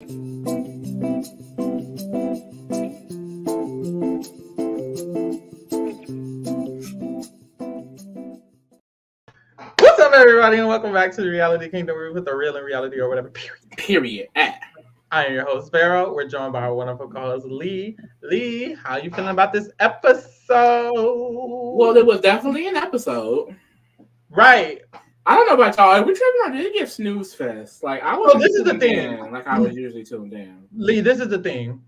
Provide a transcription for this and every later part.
What's up, everybody, and welcome back to the Reality Kingdom, where we put the real in reality or whatever. Period. I am your host, Pharaoh. We're joined by our wonderful co-host, Lee. Lee, how you feeling about this episode? Well, it was definitely an episode. Right. I don't know about y'all. We tripping on? Did it get snooze fest? Like I was. So this is the thing. Like I was usually tuned in. Lee, this is the thing.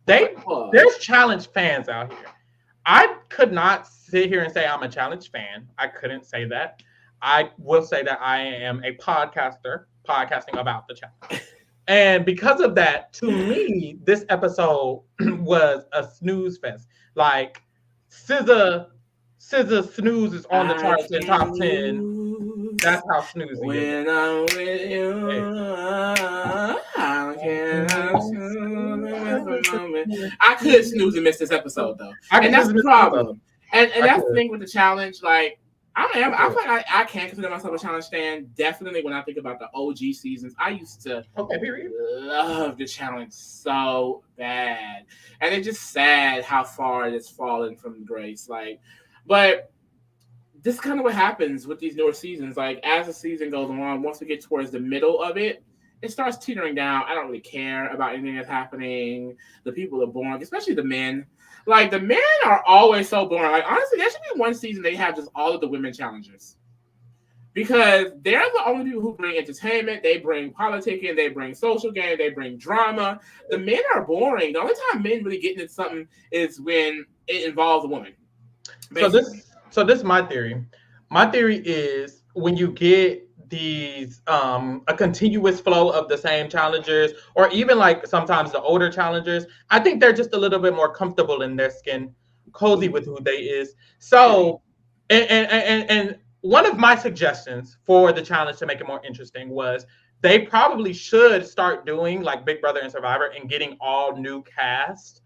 There's challenge fans out here. I could not sit here and say I'm a challenge fan. I couldn't say that. I will say that I am a podcaster, podcasting about the challenge. And because of that, to me, this episode was a snooze fest. Like, SZA snooze is on the charts in top 10. That's how snoozy when is. I'm with you, I could snooze and miss this episode though, and that's the problem. And that's the thing with the challenge. Like I feel like I can't consider myself a challenge fan. Definitely when I think about the OG seasons, I used to love the challenge so bad, and it's just sad how far it has fallen from grace. Like, but this is kind of what happens with these newer seasons. Like as the season goes on, once we get towards the middle of it, it starts teetering down. I don't really care about anything that's happening. The people are boring, especially the men. Like, the men are always so boring. Like, honestly, there should be one season they have just all of the women challengers. Because they're the only people who bring entertainment, they bring politicking, they bring social game, they bring drama. The men are boring. The only time men really get into something is when it involves a woman. So this is my theory. My theory is when you get these a continuous flow of the same challengers, or even like sometimes the older challengers, I think they're just a little bit more comfortable in their skin, cozy with who they is. So and one of my suggestions for the challenge to make it more interesting was they probably should start doing like Big Brother and Survivor and getting all new cast.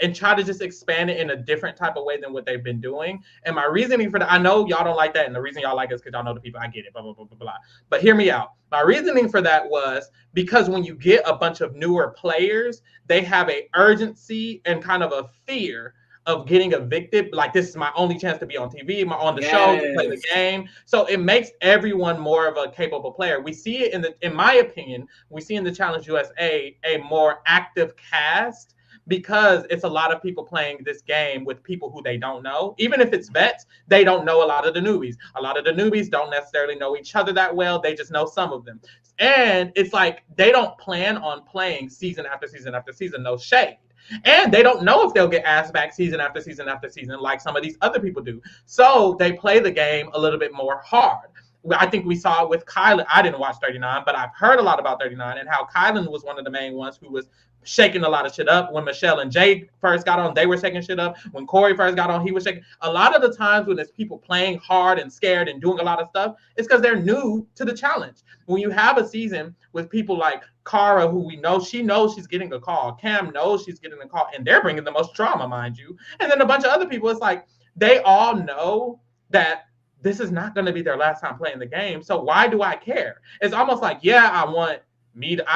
And try to just expand it in a different type of way than what they've been doing. And my reasoning for that, I know y'all don't like that, and the reason y'all like it is because y'all know the people. I get it, blah, blah, blah, blah, blah. But hear me out. My reasoning for that was because when you get a bunch of newer players, they have a urgency and kind of a fear of getting evicted. Like, this is my only chance to be on TV, on the show, to play the game. So it makes everyone more of a capable player. We see it in my opinion, we see in the Challenge USA a more active cast, because it's a lot of people playing this game with people who they don't know. Even if it's vets, they don't know a lot of the newbies. A lot of the newbies don't necessarily know each other that well. They just know some of them. And it's like they don't plan on playing season after season after season, no shade. And they don't know if they'll get asked back season after season after season like some of these other people do. So they play the game a little bit more hard. I think we saw it with Kylan. I didn't watch 39, but I've heard a lot about 39 and how Kylan was one of the main ones who was shaking a lot of shit up. When Michelle and Jay first got on, they were shaking shit up. When Corey first got on, he was shaking. A lot of the times when it's people playing hard and scared and doing a lot of stuff, it's because they're new to the challenge. When you have a season with people like Cara, who we know, she knows she's getting a call. Cam knows she's getting a call, and they're bringing the most drama, mind you. And then a bunch of other people, it's like they all know that this is not going to be their last time playing the game. So why do I care? It's almost like, yeah, I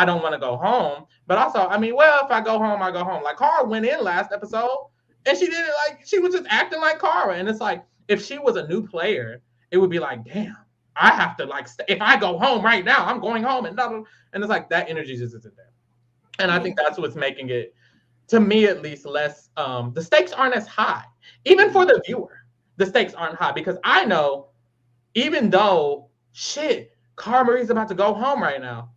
don't want to go home. But also, I mean, well, if I go home, I go home. Like, Cara went in last episode, and she did it like, she was just acting like Cara. And it's like, if she was a new player, it would be like, damn, I have to, like, if I go home right now, I'm going home. And it's like, that energy just isn't there. And I think that's what's making it, to me at least, less, the stakes aren't as high. Even for the viewer, the stakes aren't high. Because I know, even though, Cara Marie's about to go home right now,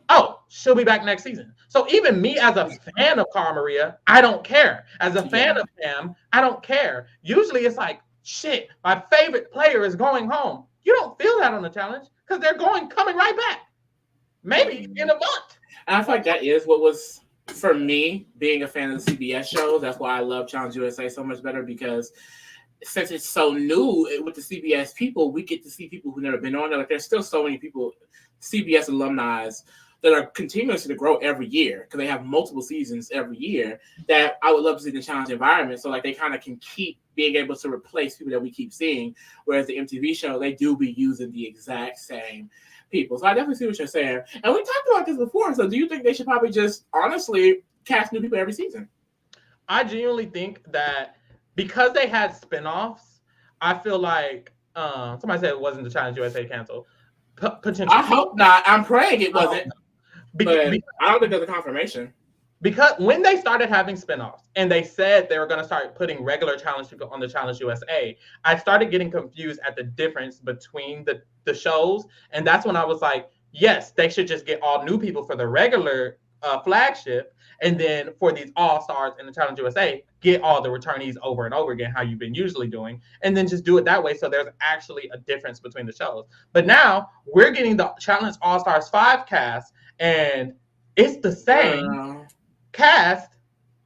oh, she'll be back next season. So even me as a fan of Cara Maria, I don't care. As a fan of Pam, I don't care. Usually it's like, my favorite player is going home. You don't feel that on the challenge because they're coming right back. Maybe in a month. And I feel like that is what was, for me, being a fan of the CBS shows. That's why I love Challenge USA so much better, because since it's so new with the CBS people, we get to see people who've never been on there. Like, there's still so many people, CBS alumni, that are continuously to grow every year because they have multiple seasons every year, that I would love to see in the challenge environment. So like they kind of can keep being able to replace people that we keep seeing. Whereas the MTV show, they do be using the exact same people. So I definitely see what you're saying. And we talked about this before. So do you think they should probably just honestly cast new people every season? I genuinely think that because they had spinoffs, I feel like somebody said it wasn't the Challenge USA canceled. Potentially. I hope not. I'm praying it wasn't. But I don't think there's a confirmation. Because when they started having spinoffs and they said they were going to start putting regular challenge people on the Challenge USA, I started getting confused at the difference between the shows. And that's when I was like, yes, they should just get all new people for the regular flagship. And then for these all-stars in the Challenge USA, get all the returnees over and over again, how you've been usually doing. And then just do it that way. So there's actually a difference between the shows. But now we're getting the Challenge All-Stars 5 cast, and it's the same cast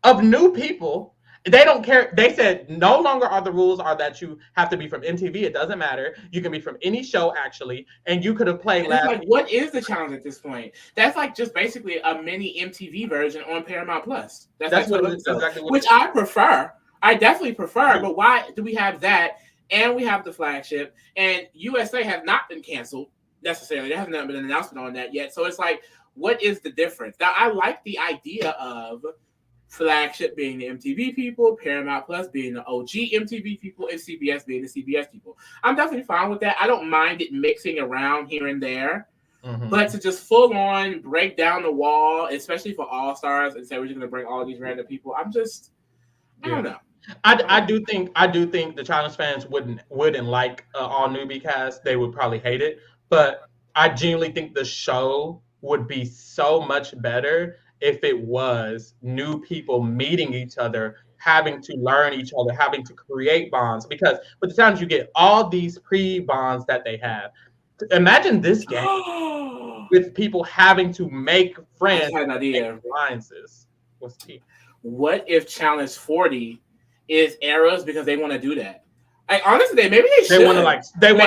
of new people. They don't care. They said no longer are the rules are that you have to be from MTV. It doesn't matter. You can be from any show actually, and you could have played last. Like, what is the challenge at this point? That's like just basically a mini MTV version on Paramount Plus. That's what it is, exactly which I prefer. I definitely prefer. But why do we have that? And we have the flagship, and USA have not been canceled necessarily. There hasn't been an announcement on that yet. So it's like, what is the difference? Now, I like the idea of flagship being the MTV people, Paramount Plus being the OG MTV people, and CBS being the CBS people. I'm definitely fine with that. I don't mind it mixing around here and there. Mm-hmm. But to just full on break down the wall, especially for All Stars, and say we're just going to bring all these random people, I don't know. I do think the challenge fans wouldn't like all newbie cast. They would probably hate it. But I genuinely think the show would be so much better if it was new people meeting each other, having to learn each other, having to create bonds. Because with the times you get all these pre-bonds that they have. Imagine this game with people having to make friends. I had an idea. Alliances. What's the What if Challenge 40 is eras because they want to do that? Like, honestly, maybe they should. They want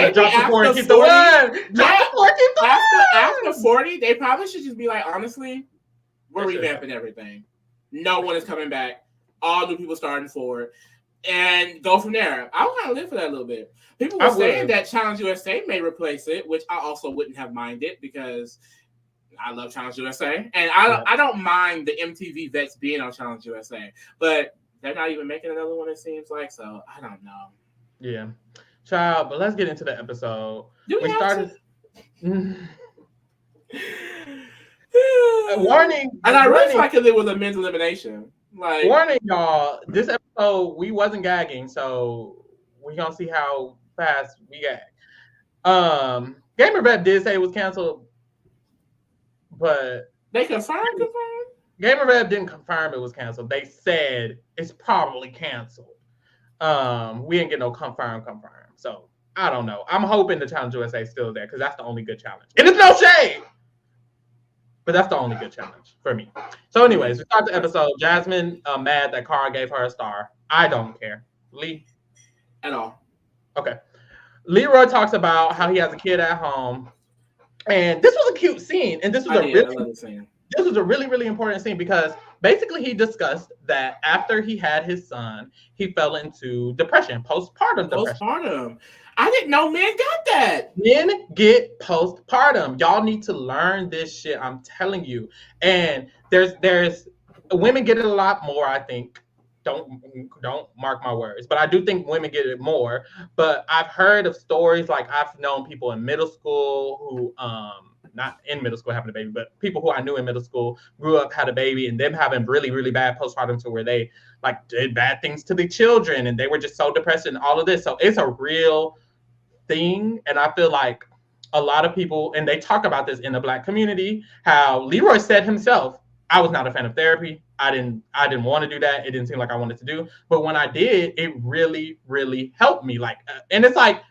to drop the 4 and keep the 1. Drop the 4 and keep the 1. After 40, they probably should just be like, honestly, we're revamping everything. No one is coming back. All new people starting forward. And go from there. I would kind of live for that a little bit. People were saying that Challenge USA may replace it, which I also wouldn't have minded because I love Challenge USA. And I don't mind the MTV vets being on Challenge USA. But they're not even making another one, it seems like. So, I don't know. Yeah. Child, but let's get into the episode. We started... Warning. And I really feel like it was a men's elimination. Like, warning, y'all. This episode, we wasn't gagging, so we're going to see how fast we gag. Gamer Rep did say it was canceled, but... They confirmed? Gamer Rep didn't confirm it was canceled. They said it's probably canceled. We didn't get no confirm. So, I don't know. I'm hoping the Challenge USA is still there because that's the only good challenge. And it's no shade! But that's the only good challenge for me. So anyways, we start the episode. Jasmine mad that Cara gave her a star. I don't care. Lee? At all. Okay. Leroy talks about how he has a kid at home. And this was a cute scene. And this was a really, really important scene because basically he discussed that after he had his son, he fell into depression, postpartum depression. I didn't know men got that. Men get postpartum. Y'all need to learn this shit. I'm telling you. And there's women get it a lot more, I think. Don't mark my words, but I do think women get it more. But I've heard of stories, like I've known people in middle school who not in middle school having a baby, but people who I knew in middle school grew up, had a baby, and them having really, really bad postpartum to where they like did bad things to the children and they were just so depressed and all of this. So it's a real thing. And I feel like a lot of people, and they talk about this in the Black community, how Leroy said himself, I was not a fan of therapy. I didn't want to do that. It didn't seem like I wanted to do. But when I did, it really, really helped me. Like, and it's like,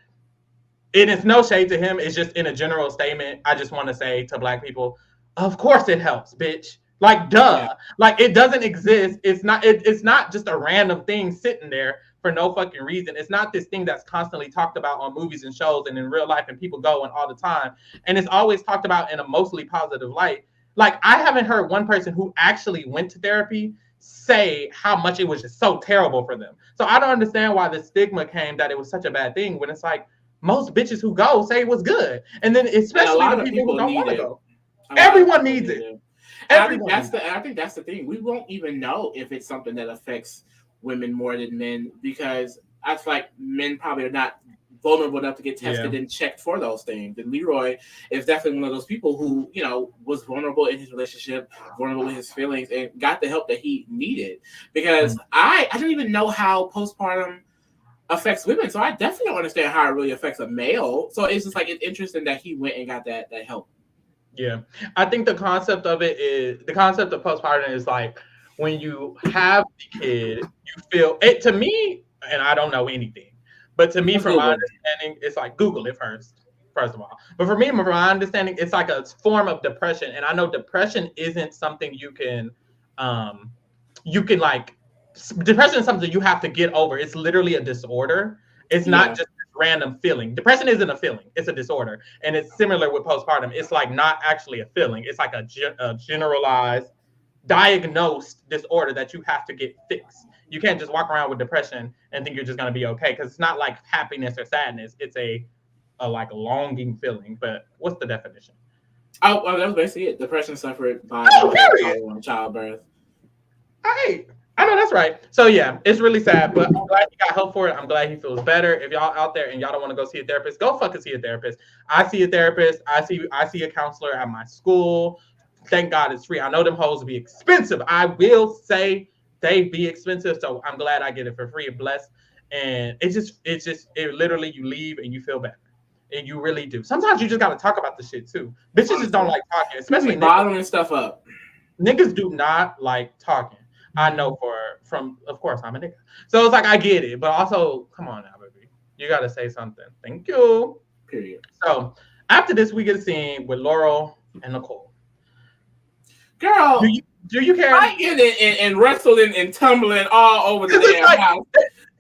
it is no shade to him. It's just in a general statement. I just want to say to Black people, of course it helps, bitch. Like, duh. Yeah. Like, it doesn't exist. It's not just a random thing sitting there for no fucking reason. It's not this thing that's constantly talked about on movies and shows and in real life and people going all the time. And it's always talked about in a mostly positive light. Like, I haven't heard one person who actually went to therapy say how much it was just so terrible for them. So I don't understand why the stigma came that it was such a bad thing when it's like, most bitches who go say it was good. And then especially and the people who don't want to go. Everyone needs it. I think that's the thing. We won't even know if it's something that affects women more than men, because I feel like men probably are not vulnerable enough to get tested and checked for those things. And Leroy is definitely one of those people who, was vulnerable in his relationship, vulnerable with his feelings, and got the help that he needed. Because I don't even know how postpartum affects women, so I definitely don't understand how it really affects a male. So it's just like, it's interesting that he went and got that help. Yeah, I think the concept of postpartum is like, when you have the kid, you feel it. To me, and I don't know anything, but to me, from my understanding, it's like, Google it first of all. But for me, from my understanding, it's like a form of depression, and I know depression isn't something you can like. Depression is something you have to get over. It's literally a disorder. It's not just random feeling. Depression isn't a feeling, it's a disorder. And it's similar with postpartum. It's like not actually a feeling. It's like a generalized, diagnosed disorder that you have to get fixed. You can't just walk around with depression and think you're just going to be okay, because it's not like happiness or sadness. It's a like longing feeling. But what's the definition? Oh, well, that was basically it. Depression suffered by childbirth. I know that's right. So yeah, it's really sad, but I'm glad he got help for it. I'm glad he feels better. If y'all out there and y'all don't want to go see a therapist, go fucking see a therapist. I see a therapist. I see a counselor at my school. Thank God it's free. I know them hoes be expensive. I will say they be expensive. So I'm glad I get it for free and blessed. And it literally, you leave and you feel better. And you really do. Sometimes you just gotta talk about the shit too. Bitches just don't like talking, especially bottling stuff up. Niggas do not like talking. I know of course, I'm a nigga. So it's like, I get it, but also, come on now, baby. You got to say something. Thank you. Period. So after this, we get a scene with Laurel and Nicole. Girl, do you care? Fighting and wrestling and tumbling all over the damn house.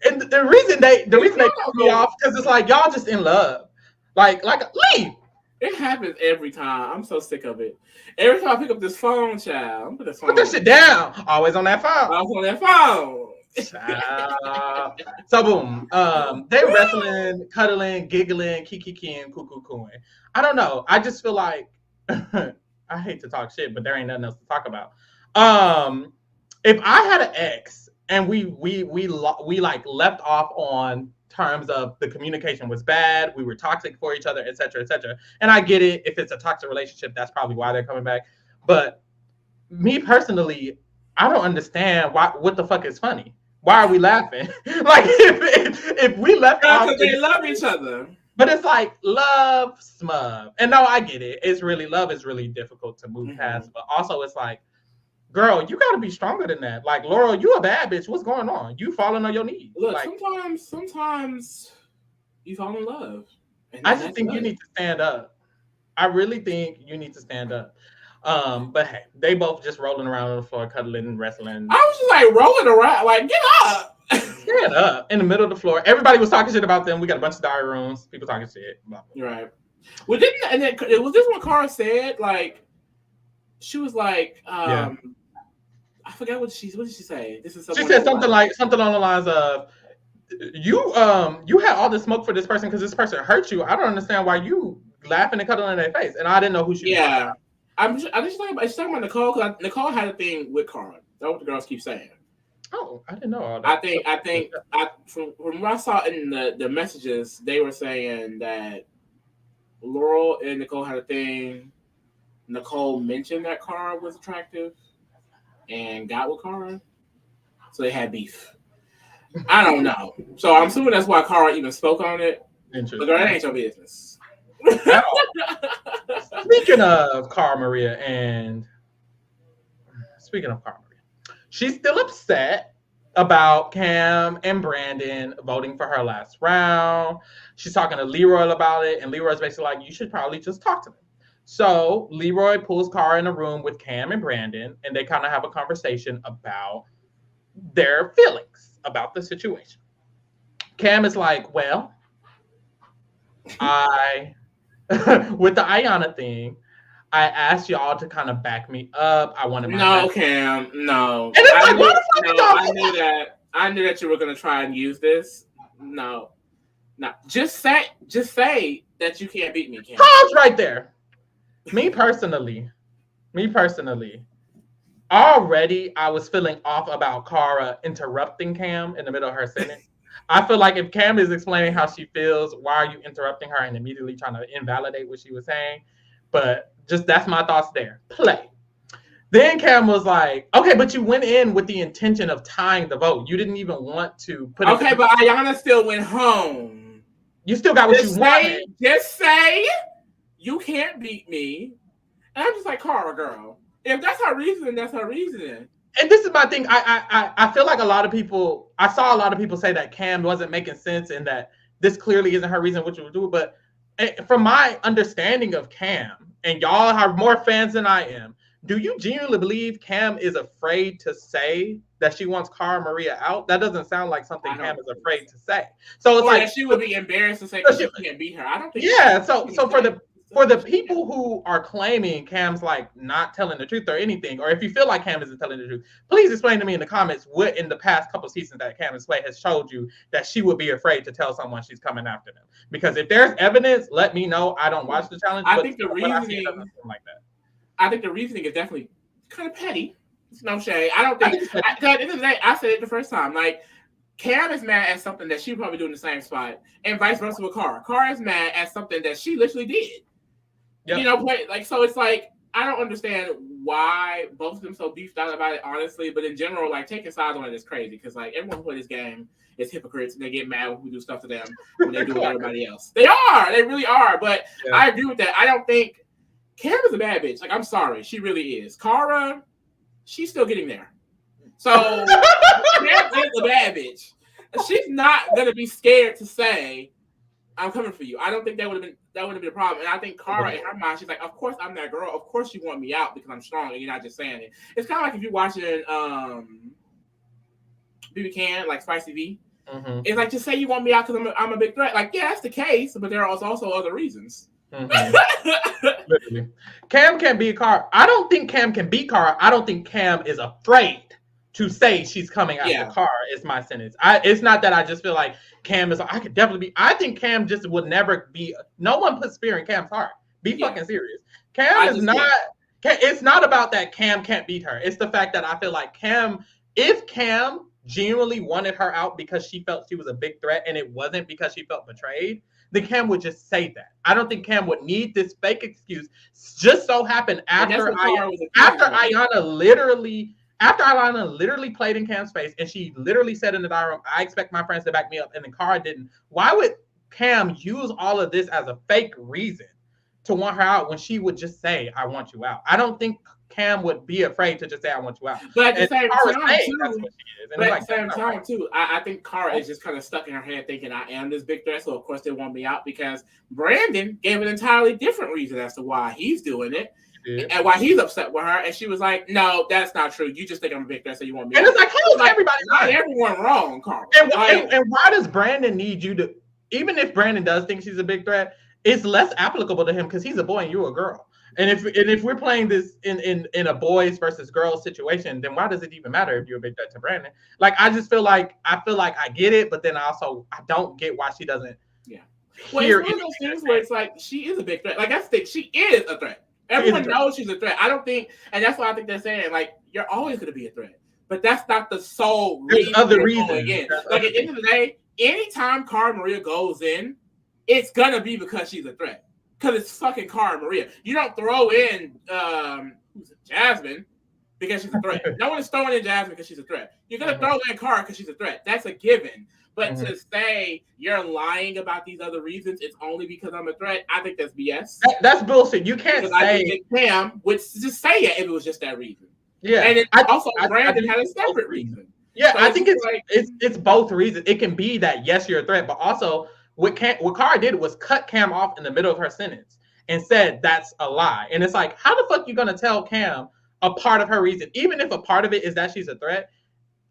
And the reason they cut me off, because it's like, y'all just in love. Like, leave. It happens every time. I'm so sick of it. Every time I pick up this phone, child, put that shit down. Always on that phone. Always on that phone. So boom. They wrestling, cuddling, giggling, kiki-kiing, cuckoo-cooing. I don't know. I just feel like I hate to talk shit, but there ain't nothing else to talk about. If I had an ex and we like left off on terms of the communication was bad, we were toxic for each other, etc., etc. And I get it. If it's a toxic relationship, that's probably why they're coming back. But me personally, I don't understand what the fuck is funny. Why are we laughing? Like, if we left off, because they love each other. But it's like love smug. And no, I get it. It's really, love is really difficult to move past. But also, it's like, girl, you got to be stronger than that. Like, Laurel, you a bad bitch. What's going on? You falling on your knees. Look, like, sometimes you fall in love. I just think you need to stand up. I really think you need to stand up. But hey, they both just rolling around on the floor, cuddling and wrestling. I was just like rolling around, like, get up. Stand up in the middle of the floor. Everybody was talking shit about them. We got a bunch of diary rooms. People talking shit. Blah, blah. Right. Well, it was this one Cara said, like, she was like, I forgot what did she say? She said something along the lines of, you had all this smoke for this person because this person hurt you. I don't understand why you laughing and cuddling in their face. And I didn't know who she was. Yeah. She's talking about Nicole, because Nicole had a thing with Cara. That's what the girls keep saying. Oh, I didn't know all that. I think from what I saw in the messages, they were saying that Laurel and Nicole had a thing. Nicole mentioned that Cara was attractive and got with Cara, so they had beef. I don't know. So I'm assuming that's why Cara even spoke on it. Interesting. But girl, that ain't your business. Speaking of Cara Maria, she's still upset about Cam and Brandon voting for her last round. She's talking to Leroy about it, and Leroy's basically like, you should probably just talk to them. So Leroy pulls Cara in a room with Cam and Brandon, and they kind of have a conversation about their feelings about the situation. Cam is like, well, with the Ayanna thing, I asked y'all to kind of back me up. I wanted my Cam, no. And it's like, I knew that you were gonna try and use this. No. No, just say that you can't beat me, Cam. Pause right there. Me personally, already I was feeling off about Cara interrupting Cam in the middle of her sentence. I feel like if Cam is explaining how she feels, why are you interrupting her and immediately trying to invalidate what she was saying? But just that's my thoughts there. Play. Then Cam was like, okay, but you went in with the intention of tying the vote. You didn't even want to put it. Okay, but Ayana still went home. You still got what you wanted. Just say you can't beat me. And I'm just like, Cara, girl. If that's her reasoning, that's her reasoning. And this is my thing. I feel like I saw a lot of people say that Cam wasn't making sense and that this clearly isn't her reason what you would do. But from my understanding of Cam, and y'all are more fans than I am, do you genuinely believe Cam is afraid to say that she wants Cara Maria out? That doesn't sound like something Cam is afraid to say. So it's like she would be embarrassed to say because she can't beat her. I don't think. Yeah. So for the people who are claiming Cam's like not telling the truth or anything, or if you feel like Cam isn't telling the truth, please explain to me in the comments what in the past couple seasons that Cam Sway has showed you that she would be afraid to tell someone she's coming after them. Because if there's evidence, let me know. I don't watch the challenge. I think the reasoning like that. I think the reasoning is definitely kind of petty. It's no shade. I don't think. At the end of the day, I said it the first time. Like, Cam is mad at something that she probably do in the same spot, and vice versa with Cara. Cara is mad at something that she literally did. Yep. You know, like, so it's like, I don't understand why both of them so beefed out about it, honestly. But in general, like, taking sides on it is crazy because, like, everyone who plays this game is hypocrites and they get mad when we do stuff to them when they do with everybody else. They really are. But yeah. I agree with that. I don't think Cam is a bad bitch. Like, I'm sorry. She really is. Cara, she's still getting there. So, Cam is a bad bitch. She's not going to be scared to say, I'm coming for you. I don't think that would have been a problem. And I think Cara, in her mind, she's like, of course I'm that girl. Of course you want me out because I'm strong and you're not just saying it. It's kind of like if you're watching BB Can, like Spicy V. Mm-hmm. It's like, just say you want me out because I'm a big threat. Like, yeah, that's the case, but there are also other reasons. Mm-hmm. Cam can beat Cara. I don't think Cam can beat Cara. I don't think Cam is afraid to say she's coming after Cara. Is my sentence. It's not that I just feel like Cam is like, I could definitely be. I think Cam just would never be. No one puts fear in Cam's heart. Be fucking serious. Cam is not. It's not about that Cam can't beat her. It's the fact that I feel like Cam, if Cam genuinely wanted her out because she felt she was a big threat and it wasn't because she felt betrayed, then Cam would just say that. I don't think Cam would need this fake excuse. Just so happened after Ayana literally played in Cam's face and she literally said in the diary room, I expect my friends to back me up, and then Cara didn't. Why would Cam use all of this as a fake reason to want her out when she would just say, I want you out? I don't think Cam would be afraid to just say, I want you out. But at the same time, too, I think Cara is just kind of stuck in her head thinking I am this big threat, so of course they want me out, because Brandon gave an entirely different reason as to why he's doing it. And why he's upset with her, and she was like, "No, that's not true. You just think I'm a big threat, so you want me." And it's like, how is everybody not everyone wrong, Cara? And why does Brandon need you to? Even if Brandon does think she's a big threat, it's less applicable to him because he's a boy and you're a girl. And if we're playing this in a boys versus girls situation, then why does it even matter if you're a big threat to Brandon? Like, I just feel like I get it, but then I don't get why she doesn't. Yeah. Well, it's one of those things where it's like she is a big threat. Like, that's the thing. She is a threat. Everyone knows she's a threat. I don't think, and that's why I think they're saying, like, you're always going to be a threat. But that's not the sole reason. There's other reasons. Like, at the end of the day, anytime Cara Maria goes in, it's going to be because she's a threat. Because it's fucking Cara Maria. You don't throw in Jasmine because she's a threat. No one is throwing in Jasmine because she's a threat. You're going to throw in Cara because she's a threat. That's a given. But to say you're lying about these other reasons, it's only because I'm a threat, I think that's BS. That's bullshit. You can't say. I think Cam would just say it if it was just that reason. Yeah. And Brandon had a separate reason. Yeah, so I think it's both reasons. It can be that, yes, you're a threat, but also what Cara did was cut Cam off in the middle of her sentence and said that's a lie. And it's like, how the fuck you going to tell Cam a part of her reason? Even if a part of it is that she's a threat,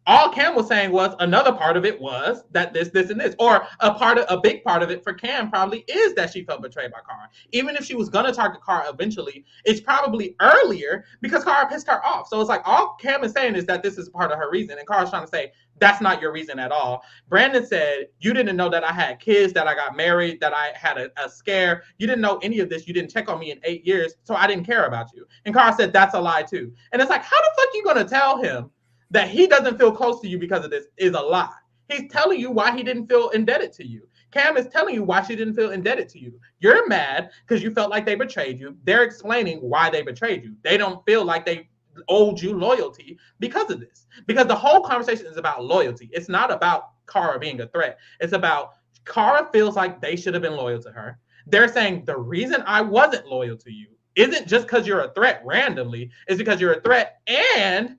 all Cam was saying was another part of it was that this, and this, or a big part of it for Cam probably is that she felt betrayed by Cara. Even if she was gonna target Cara eventually, it's probably earlier because Cara pissed her off. So it's like all Cam is saying is that this is part of her reason, and Cara's trying to say that's not your reason at all. Brandon said, you didn't know that I had kids, that I got married, that I had a scare. You didn't know any of this. You didn't check on me in 8 years, so I didn't care about you. And Cara said, that's a lie too. And it's like, how the fuck you gonna tell him that he doesn't feel close to you because of this is a lie? He's telling you why he didn't feel indebted to you. Cam is telling you why she didn't feel indebted to you. You're mad because you felt like they betrayed you. They're explaining why they betrayed you. They don't feel like they owed you loyalty because of this. Because the whole conversation is about loyalty. It's not about Cara being a threat. It's about Cara feels like they should have been loyal to her. They're saying the reason I wasn't loyal to you isn't just because you're a threat randomly. It's because you're a threat and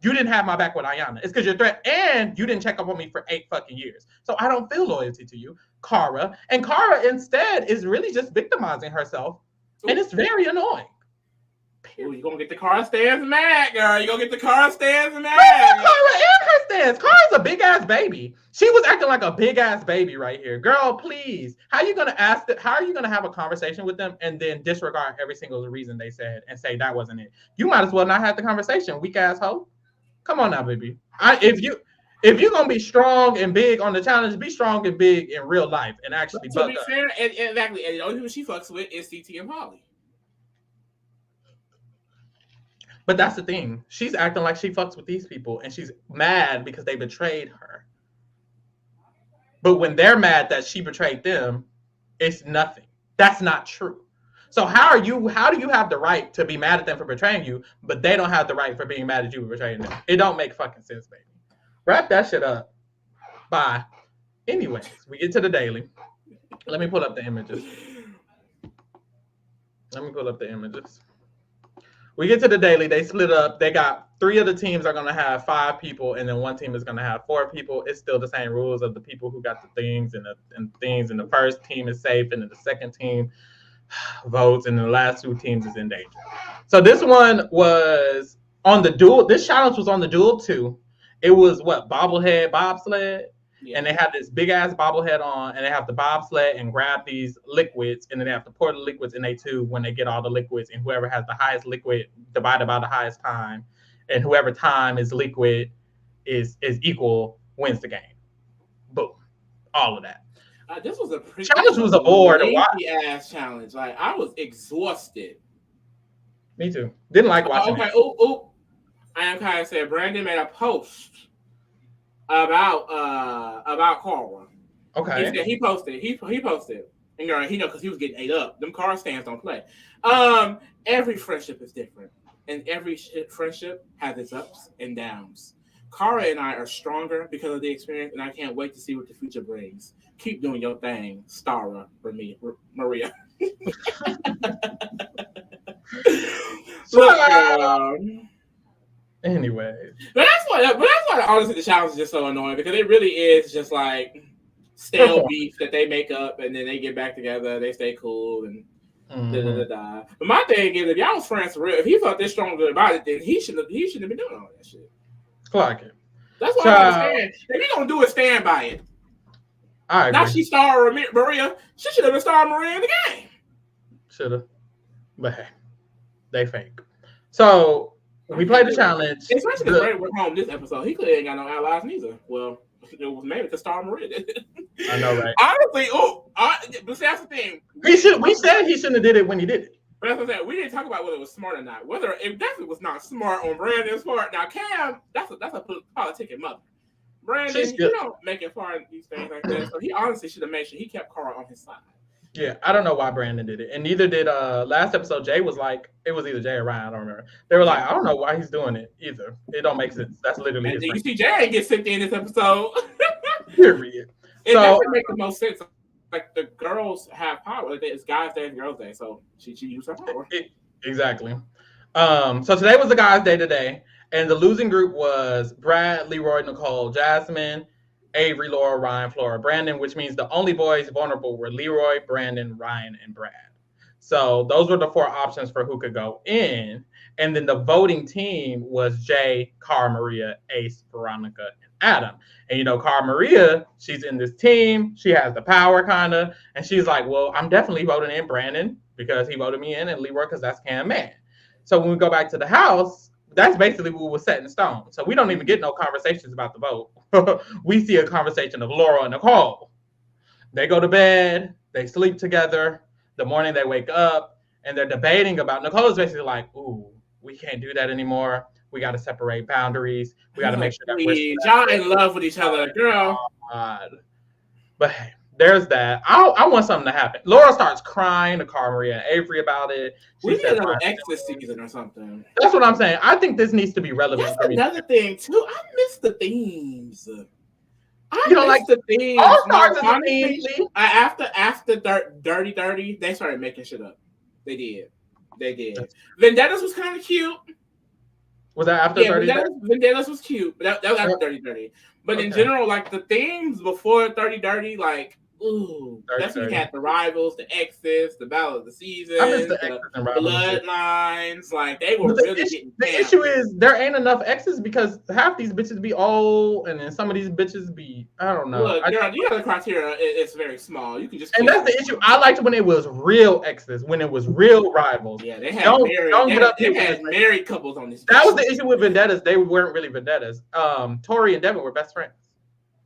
you didn't have my back with Ayanna. It's because you're a threat and you didn't check up on me for 8 fucking years. So I don't feel loyalty to you, Cara. And Cara instead is really just victimizing herself. And it's very annoying. Ooh, you're gonna get the Cara stands mad, girl. You're gonna get the Cara stands mad. Cara and her stands. Cara's a big ass baby. She was acting like a big ass baby right here. Girl, please. How are you gonna have a conversation with them and then disregard every single reason they said and say that wasn't it? You might as well not have the conversation, weak ass hoe. Come on now, baby. If you're gonna be strong and big on the challenge, be strong and big in real life and actually to be fair, exactly. And the only people she fucks with is CT and Polly. But that's the thing. She's acting like she fucks with these people and she's mad because they betrayed her. But when they're mad that she betrayed them, it's nothing. That's not true. So how do you have the right to be mad at them for betraying you, but they don't have the right for being mad at you for betraying them? It don't make fucking sense, baby. Wrap that shit up. Bye. Anyways, we get to the daily. Let me pull up the images. We get to the daily. They split up. They got 3 of the teams are going to have 5 people, and then 1 team is going to have 4 people. It's still the same rules of the people who got the things, and the first team is safe, and then the second team votes, and the last 2 teams is in danger. So this one was on the duel. This challenge was on the duel 2. It was bobblehead bobsled. Yeah. And they have this big ass bobblehead on, and they have to bobsled and grab these liquids, and then they have to pour the liquids in a tube when they get all the liquids, and whoever has the highest liquid divided by the highest time, and whoever time is liquid is equal wins the game. Boom, all of that. This was a pretty challenge. Was a bore to watch. Ass challenge. Like I was exhausted. Me too. Didn't like watching. Okay. Oh. I am kind of said Brandon made a post about Cara. Okay. He said he posted. And girl, he know because he was getting ate up. Them Cara stands don't play. Every friendship is different, and every friendship has its ups and downs. Cara and I are stronger because of the experience, and I can't wait to see what the future brings. Keep doing your thing, Stara, Maria. Look, anyways, but that's why honestly the challenge is just so annoying because it really is just like stale beef that they make up and then they get back together, they stay cool and da. But my thing is, if y'all was friends for real, if he felt this strongly about it, then he shouldn't have been doing all that shit. Clark it. That's what I understand. If he gonna do it, stand by it. I agree. Now she starred Maria. She should have been starring Maria in the game. Should have, but hey, they fake. So. We played the challenge. Especially because Brandon went home this episode. He clearly ain't got no allies neither. Well, it was maybe because Star Maria did it. I know, right? Honestly, but see, that's the thing. We said he shouldn't have did it when he did it. But that's what I said. We didn't talk about whether it was smart or not. Whether it definitely was not smart on Brandon's part. Now, Cam, that's a politicking mother. Brandon, you don't make it far in these things like that. So he honestly should have made sure he kept Cara on his side. Yeah, I don't know why Brandon did it. And neither did last episode. Jay was like, it was either Jay or Ryan, I don't remember. They were like, I don't know why he's doing it either. It don't make sense. That's literally and his you see Jay ain't get sent in this episode. Period. It doesn't make the most sense. Like the girls have power. Like, it's guys' day and girls' day. So she used her power. Exactly. So today was the guys' day today. And the losing group was Brad, Leroy, Nicole, Jasmine, Avery, Laura, Ryan, Flora, Brandon, which means the only boys vulnerable were Leroy, Brandon, Ryan, and Brad. So those were the 4 options for who could go in. And then the voting team was Jay, Cara Maria, Ace, Veronica, and Adam. And Cara Maria, she's in this team. She has the power, kind of. And she's like, well, I'm definitely voting in Brandon because he voted me in, and Leroy because that's Cam Man. So when we go back to the house, that's basically what was set in stone. So we don't even get no conversations about the vote. We see a conversation of Laurel and Nicole. They go to bed. They sleep together. The morning they wake up, and they're debating about. Nicole is basically like, ooh, we can't do that anymore. We got to separate boundaries. We got to make sure that y'all in love with each other, girl. God. But hey, there's that. I want something to happen. Laura starts crying to Cara Maria and Avery about it. We need another Exodus season or something. That's what I'm saying. I think this needs to be relevant. That's another thing too. I miss the themes. You don't like the themes. All Stars is a theme. After Dirty, they started making shit up. They did. Vendettas was kind of cute. Was that after 30? Vendettas was cute, but that was after 30. But in general, like the themes before 30, like, ooh, that's when you had the rivals, the exes, the battle of the season, the bloodlines. Like they were really getting. The issue is there ain't enough exes because half these bitches be old, and then some of these bitches be I don't know. Look, girl, you got the criteria. It's very small. You can just. And that's the issue. I liked when it was real exes, when it was real rivals. Yeah, they had married couples on this. That was the issue with vendettas. They weren't really vendettas. Tori and Devin were best friends.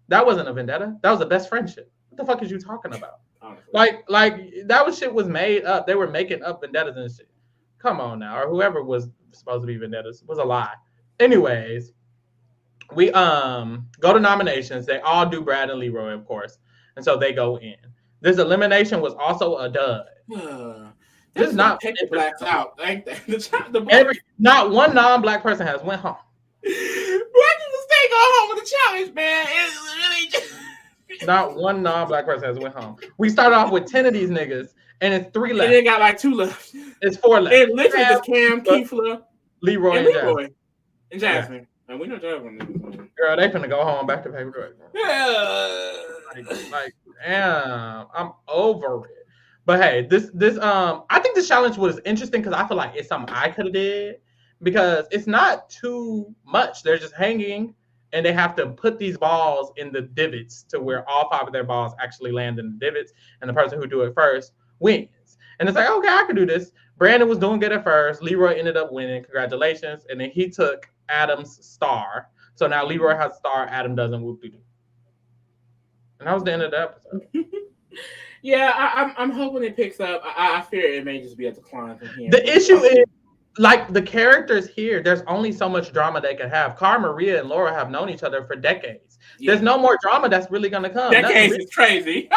That wasn't a vendetta. That was a best friendship. What the fuck is you talking about? Like that was shit was made up. They were making up vendettas and shit. Come on now, or whoever was supposed to be vendettas was a lie. Anyways, we go to nominations. They all do Brad and Leroy, of course, and so they go in. This elimination was also a dud. This is not take the blacks out. Like not one non-black person has went home. Why did you stay go home with the challenge, man? It's really just. Not one non-black person has went home. We started off with 10 of these niggas, and it's 3 left. And then got like 2 left. It's 4 left. And literally just Cam, Keefla, Leroy, and Jasmine. Yeah. And we know Jasmine. Girl, they finna go home back to paper. Yeah. Like, damn, I'm over it. But hey, this I think this challenge was interesting because I feel like it's something I could have did because it's not too much. They're just hanging. And they have to put these balls in the divots to where all 5 of their balls actually land in the divots. And the person who do it first wins. And it's like, okay, I can do this. Brandon was doing good at first. Leroy ended up winning. Congratulations. And then he took Adam's star. So now Leroy has a star. Adam doesn't. Whoop-de-doo. And that was the end of the episode. Yeah, I'm hoping it picks up. I fear it may just be a decline from here. The issue is, like the characters here, there's only so much drama they can have. Cara Maria and Laura have known each other for decades. Yeah. There's no more drama that's really gonna come. Decades is crazy.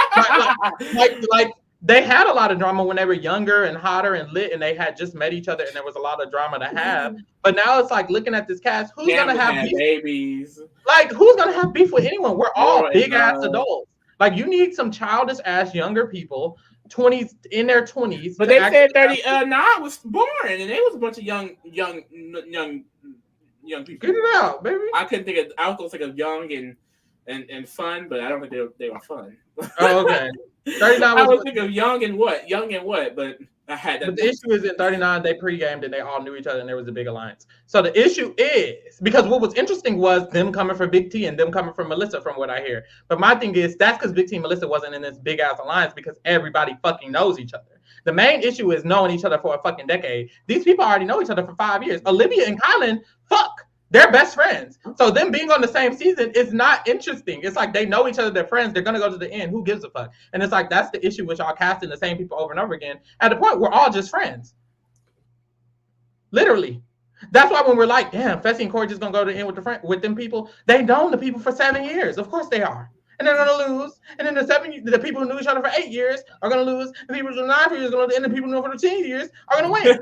like they had a lot of drama when they were younger and hotter and lit, and they had just met each other, and there was a lot of drama to have. But now it's like looking at this cast, who's gonna have beef? Babies? Like who's gonna have beef with anyone? We're all big ass adults. Like you need some childish ass younger people. 20s in their 20s, but they said 30. Was born, and it was a bunch of young people. Get it out, baby. I couldn't think of. I was gonna think of young and fun, but I don't think they were fun. Oh, okay. 39. I was thinking of young and what, but I had that. But the issue is in 39 they pre-gamed and they all knew each other and there was a big alliance. So the issue is because what was interesting was them coming from Big T and them coming from Melissa, from what I hear. But my thing is that's because Big T and Melissa wasn't in this big ass alliance because everybody fucking knows each other. The main issue is knowing each other for a fucking decade. These people already know each other for 5 years. Olivia and Colin, they're best friends. So them being on the same season is not interesting. It's like they know each other, they're friends, they're gonna go to the end. Who gives a fuck? And it's like that's the issue with y'all casting the same people over and over again. At the point we're all just friends. Literally. That's why when we're like, damn, Fessy and Corey just gonna go to the end with them people, they known the people for 7 years. Of course they are. And they're gonna lose. And then the people who knew each other for 8 years are gonna lose. The people who knew 9 years are gonna lose. And the people who knew for 10 years are gonna win.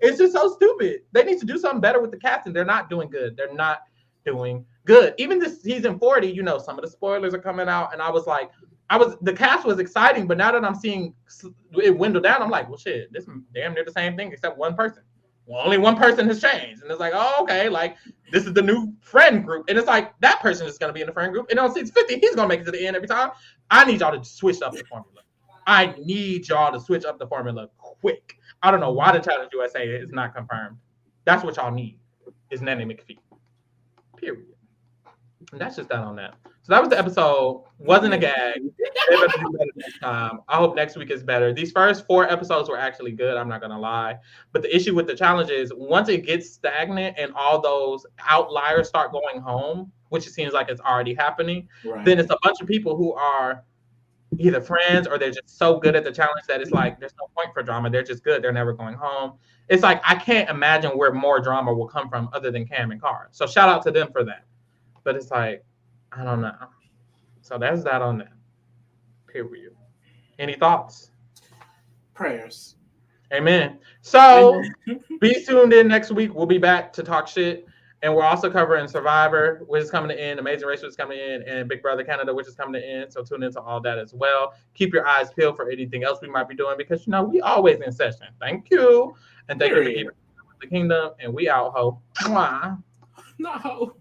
It's just so stupid. They need to do something better with the casting. They're not doing good. They're not doing good. Even this season 40, some of the spoilers are coming out, and I was like, the cast was exciting, but now that I'm seeing it dwindle down, I'm like, well, shit, this is damn near the same thing except one person. Well, only one person has changed. And it's like, oh, okay, like, this is the new friend group. And it's like, that person is going to be in the friend group. And on season 50, he's going to make it to the end every time. I need y'all to switch up the formula. I need y'all to switch up the formula quick. I don't know why the Challenge USA is not confirmed. That's what y'all need, is Nanny McPhee. Period. And that's just that on that. So that was the episode. Wasn't a gag. They better do better next time. I hope next week is better. These first 4 episodes were actually good. I'm not going to lie. But the issue with the challenge is once it gets stagnant and all those outliers start going home, which it seems like it's already happening, then it's a bunch of people who are either friends or they're just so good at the challenge that it's like there's no point for drama. They're just good. They're never going home. It's like I can't imagine where more drama will come from other than Cam and Cara. So shout out to them for that. But it's like, I don't know. So that's that on that. Period. Any thoughts? Prayers. Amen. So be tuned in next week. We'll be back to talk shit. And we're also covering Survivor, which is coming to end, Amazing Race, which is coming in, and Big Brother Canada, which is coming to end. So tune into all that as well. Keep your eyes peeled for anything else we might be doing because, you know, we always in session. Thank you. And thank you for keeping the kingdom. And we out, ho. Mwah. No.